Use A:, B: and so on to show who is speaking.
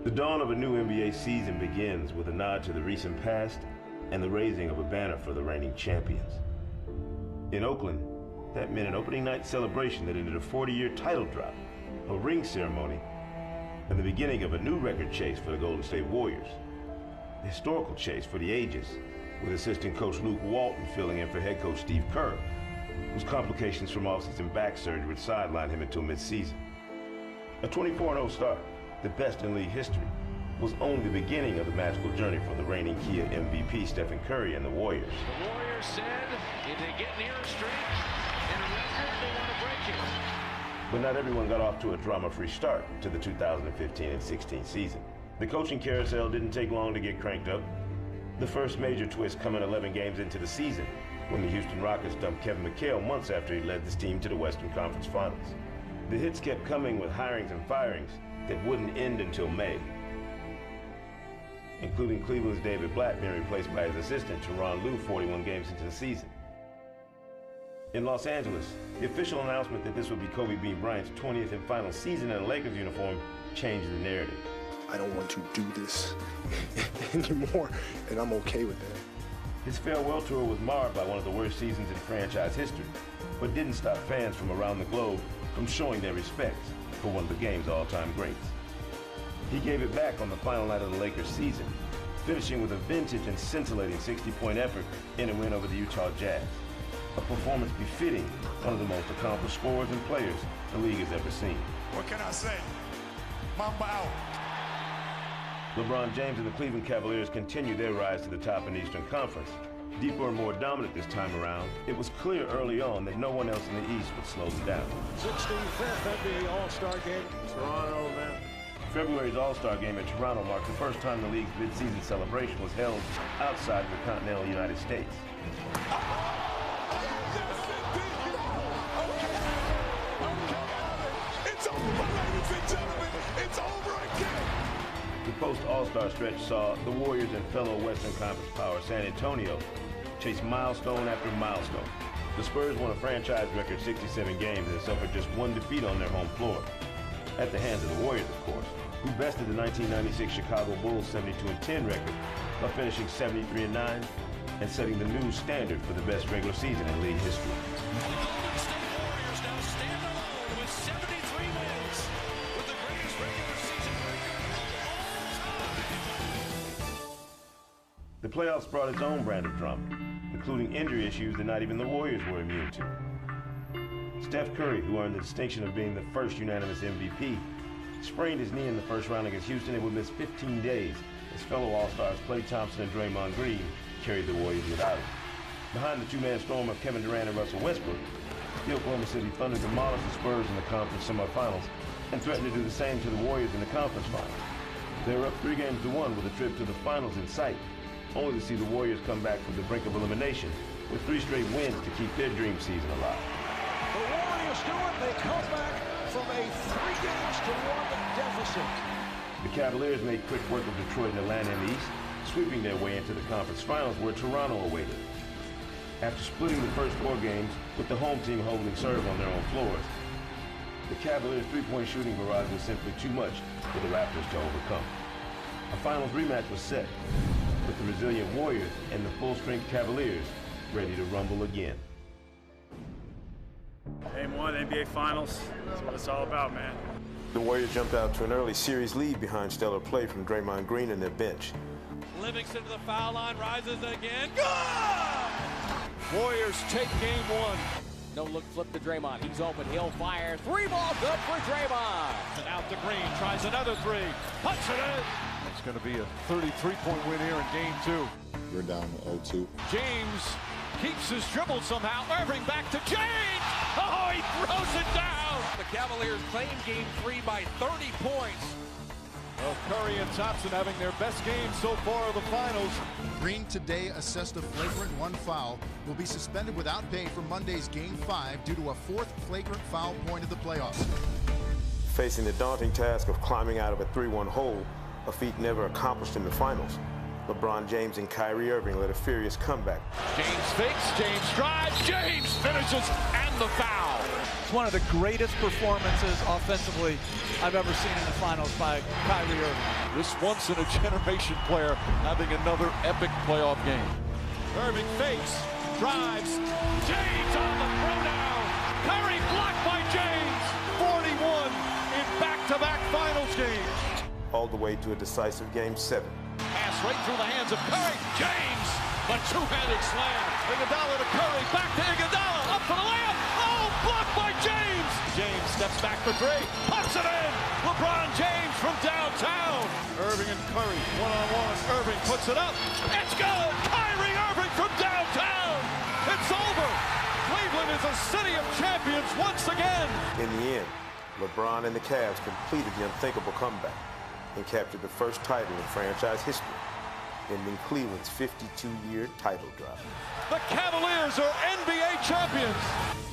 A: The dawn of a new NBA season begins with a nod to the recent past and the raising of a banner for the reigning champions. In Oakland, that meant an opening night celebration that ended a 40-year title drop, a ring ceremony, and the beginning of a new record chase for the Golden State Warriors. A historical chase for the ages, with assistant coach Luke Walton filling in for head coach Steve Kerr, whose complications from off-season back surgery would sideline him until mid-season. A 24-0 start, the best in league history, was only the beginning of the magical journey for the reigning Kia MVP Stephen Curry and the Warriors.
B: The Warriors said if they get near a streak and a record, they want to break it.
A: But not everyone got off to a drama-free start to the 2015 and 16 season. The coaching carousel didn't take long to get cranked up. The first major twist coming 11 games into the season, when the Houston Rockets dumped Kevin McHale months after he led this team to the Western Conference Finals. The hits kept coming with hirings and firings that wouldn't end until May, including Cleveland's David Blatt being replaced by his assistant, Tyronn Lue, 41 games into the season. In Los Angeles, the official announcement that this would be Kobe Bean Bryant's 20th and final season in a Lakers uniform changed the narrative.
C: I don't want to do this anymore, and I'm okay with that.
A: His farewell tour was marred by one of the worst seasons in franchise history, but didn't stop fans from around the globe from showing their respects for one of the game's all-time greats. He gave it back on the final night of the Lakers season, finishing with a vintage and scintillating 60-point effort in a win over the Utah Jazz, a performance befitting one of the most accomplished scorers and players the league has ever seen.
D: What can I say? Mamba out.
A: LeBron James and the Cleveland Cavaliers continued their rise to the top in the Eastern Conference. Deeper and more dominant this time around, it was clear early on that no one else in the East would slow them down.
E: 65th NBA All-Star Game, Toronto, man.
A: February's All-Star Game in Toronto marked the first time the league's mid-season celebration was held outside of the continental United States.
D: It's over, ladies and gentlemen. It's over again.
A: The post-All-Star stretch saw the Warriors and fellow Western Conference power San Antonio chase milestone after milestone. The Spurs won a franchise record 67 games and suffered just one defeat on their home floor, at the hands of the Warriors, of course, who bested the 1996 Chicago Bulls 72-10 record by finishing 73-9 and setting the new standard for the best regular season in league history.
B: The Golden State Warriors now stand alone with 73 wins, with the greatest regular season record of all time.
A: The playoffs brought its own brand of drama, including injury issues that not even the Warriors were immune to. Steph Curry, who earned the distinction of being the first unanimous MVP, sprained his knee in the first round against Houston and would miss 15 days as fellow All-Stars Klay Thompson and Draymond Green carried the Warriors without him. Behind the two-man storm of Kevin Durant and Russell Westbrook, the Oklahoma City Thunder demolished the Spurs in the conference semifinals and threatened to do the same to the Warriors in the conference finals. They were up 3-1 with a trip to the finals in sight, only to see the Warriors come back from the brink of elimination with 3 straight wins to keep their dream season alive.
E: The Warriors do it. They come back from a 3-1 deficit.
A: The Cavaliers made quick work of Detroit and Atlanta in the East, sweeping their way into the conference finals where Toronto awaited. After splitting the first 4 games with the home team holding serve on their own floors, the Cavaliers' three-point shooting barrage was simply too much for the Raptors to overcome. A finals rematch was set, with the resilient Warriors and the full-strength Cavaliers ready to rumble again.
F: Game 1, NBA Finals. That's what it's all about, man.
C: The Warriors jumped out to an early series lead behind stellar play from Draymond Green and their bench.
B: Livingston to the foul line, rises again. Good!
E: Warriors take game 1.
G: No look flip to Draymond. He's open. He'll fire. 3 ball good for Draymond.
B: And out to Green, tries another 3. Puts it in.
E: It's going to be a 33-point win here in game 2.
H: You're down 0-2.
B: James keeps his dribble somehow. Irving back to James. Oh, he throws it down. The Cavaliers claim game 3 by 30 points.
E: Well, Curry and Thompson having their best game so far of the finals.
I: Green today assessed a flagrant 1 foul, will be suspended without pay for Monday's Game 5 due to a 4th flagrant foul point of the playoffs.
C: Facing the daunting task of climbing out of a 3-1 hole, a feat never accomplished in the finals, LeBron James and Kyrie Irving led a furious comeback.
B: James fakes, James drives, James finishes, and the foul.
H: It's one of the greatest performances offensively I've ever seen in the finals by Kyrie Irving.
B: This once-in-a-generation player having another epic playoff game.
E: Irving fakes, drives. James on the throwdown. Curry blocked by James. 41 in back-to-back finals games.
C: All the way to a decisive Game 7.
E: Pass right through the hands of Curry. James, the two-handed slam. Iguodala to Curry, back to Iguodala, up for the layup. Oh, blocked by James. James steps back for three, puts it in. LeBron James from downtown. Irving and Curry, one-on-one. Irving puts it up. It's good. Kyrie Irving from downtown. It's over. Cleveland is a city of champions once again.
C: In the end, LeBron and the Cavs completed the unthinkable comeback and captured the first title in franchise history, ending Cleveland's 52-year title drought.
E: The Cavaliers are NBA champions.